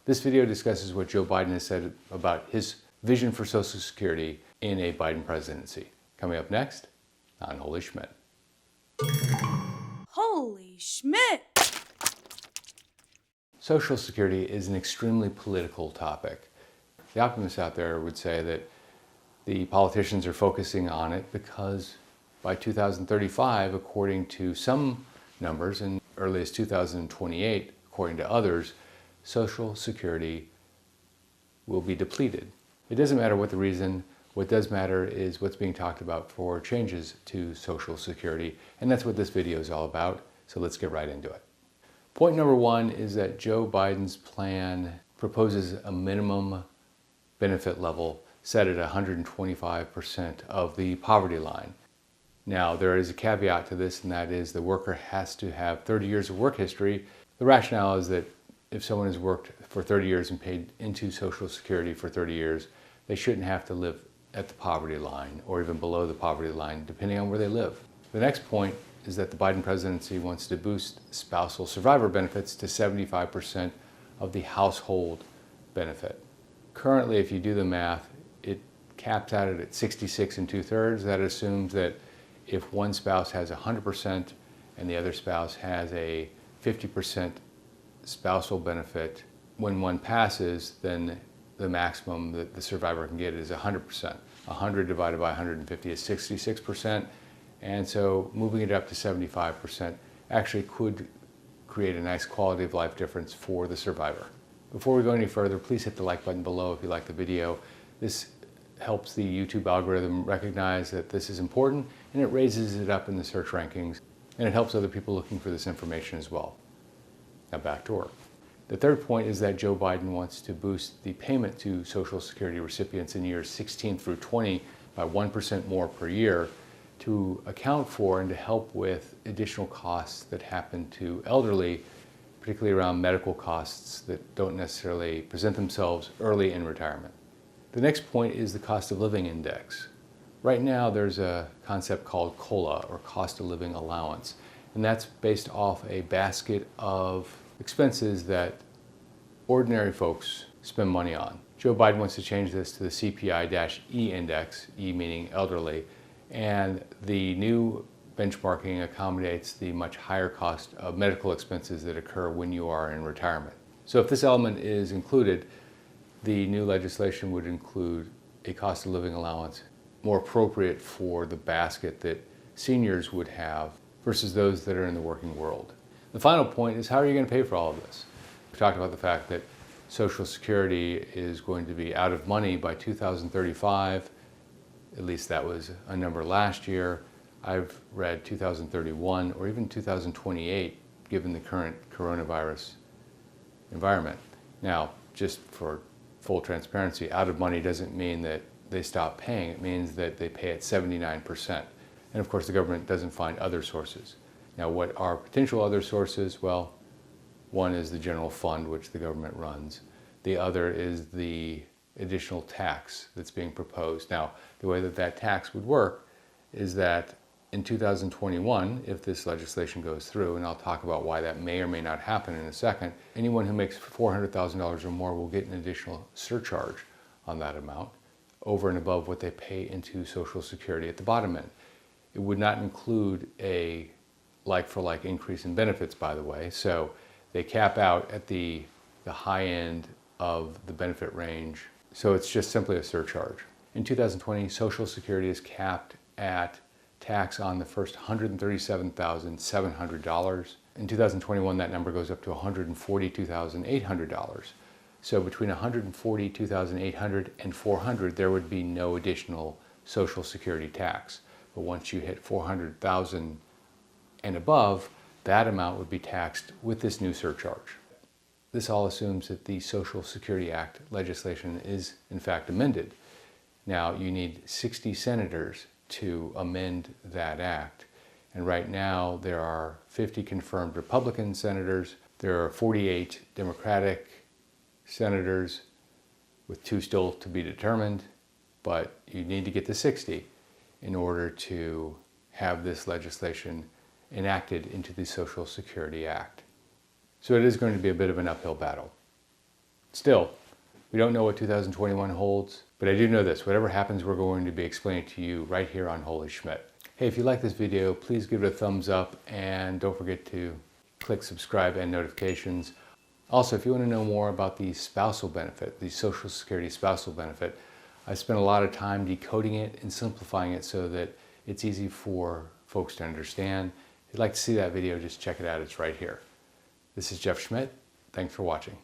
This video discusses what Joe Biden has said about his vision for Social Security in a Biden presidency. Coming up next on Holy Schmidt. Holy Schmidt! Social Security is an extremely political topic. The optimists out there would say that the politicians are focusing on it because by 2035, according to some numbers, and early as 2028, according to others, Social Security will be depleted. It doesn't matter what the reason. What does matter is what's being talked about for changes to Social Security, and that's what this video is all about, so let's get right into it. Point number one is that Joe Biden's plan proposes a minimum benefit level set at 125% of the poverty line. Now, there is a caveat to this, and that is the worker has to have 30 years of work history. The rationale is that if someone has worked for 30 years and paid into Social Security for 30 years, they shouldn't have to live at the poverty line or even below the poverty line, depending on where they live. The next point is that the Biden presidency wants to boost spousal survivor benefits to 75% of the household benefit. Currently, if you do the math, it caps out at 66 2/3. That assumes that if one spouse has 100% and the other spouse has a 50% spousal benefit, when one passes, then the maximum that the survivor can get is 100%. 100 divided by 150 is 66%, and so moving it up to 75% actually could create a nice quality of life difference for the survivor. Before we go any further, please hit the like button below if you like the video. This helps the YouTube algorithm recognize that this is important, and it raises it up in the search rankings, and it helps other people looking for this information as well. Now back to work. The third point is that Joe Biden wants to boost the payment to Social Security recipients in years 16 through 20 by 1% more per year to account for and to help with additional costs that happen to elderly, particularly around medical costs that don't necessarily present themselves early in retirement. The next point is the cost of living index. Right now there's a concept called COLA, or cost of living allowance, and that's based off a basket of expenses that ordinary folks spend money on. Joe Biden wants to change this to the CPI-E index, E meaning elderly, and the new benchmarking accommodates the much higher cost of medical expenses that occur when you are in retirement. So if this element is included, the new legislation would include a cost of living allowance more appropriate for the basket that seniors would have versus those that are in the working world. The final point is, how are you going to pay for all of this? We talked about the fact that Social Security is going to be out of money by 2035. At least that was a number last year. I've read 2031 or even 2028, given the current coronavirus environment. Now, just for full transparency, out of money doesn't mean that they stop paying. It means that they pay at 79%. And of course, the government doesn't find other sources. Now, what are potential other sources? Well, one is the general fund, which the government runs. The other is the additional tax that's being proposed. Now, the way that that tax would work is that in 2021, if this legislation goes through, and I'll talk about why that may or may not happen in a second, anyone who makes $400,000 or more will get an additional surcharge on that amount over and above what they pay into Social Security at the bottom end. It would not include a like-for-like increase in benefits, by the way, so they cap out at the high end of the benefit range, so it's just simply a surcharge. In 2020, Social Security is capped at tax on the first $137,700. In 2021, that number goes up to $142,800. So between $142,800 and $400,000, there would be no additional Social Security tax. But once you hit $400,000 and above, that amount would be taxed with this new surcharge. This all assumes that the Social Security Act legislation is in fact amended. Now, you need 60 senators to amend that act. And right now there are 50 confirmed Republican senators. There are 48 Democratic senators, with 2 still to be determined, but you need to get to 60 in order to have this legislation enacted into the Social Security Act. So it is going to be a bit of an uphill battle. Still, we don't know what 2021 holds, but I do know this: whatever happens, we're going to be explaining to you right here on Holy Schmidt. Hey, if you like this video, please give it a thumbs up and don't forget to click subscribe and notifications. Also, if you want to know more about the spousal benefit, the Social Security spousal benefit, I spent a lot of time decoding it and simplifying it so that it's easy for folks to understand. If you'd like to see that video, just check it out. It's right here. This is Jeff Schmidt. Thanks for watching.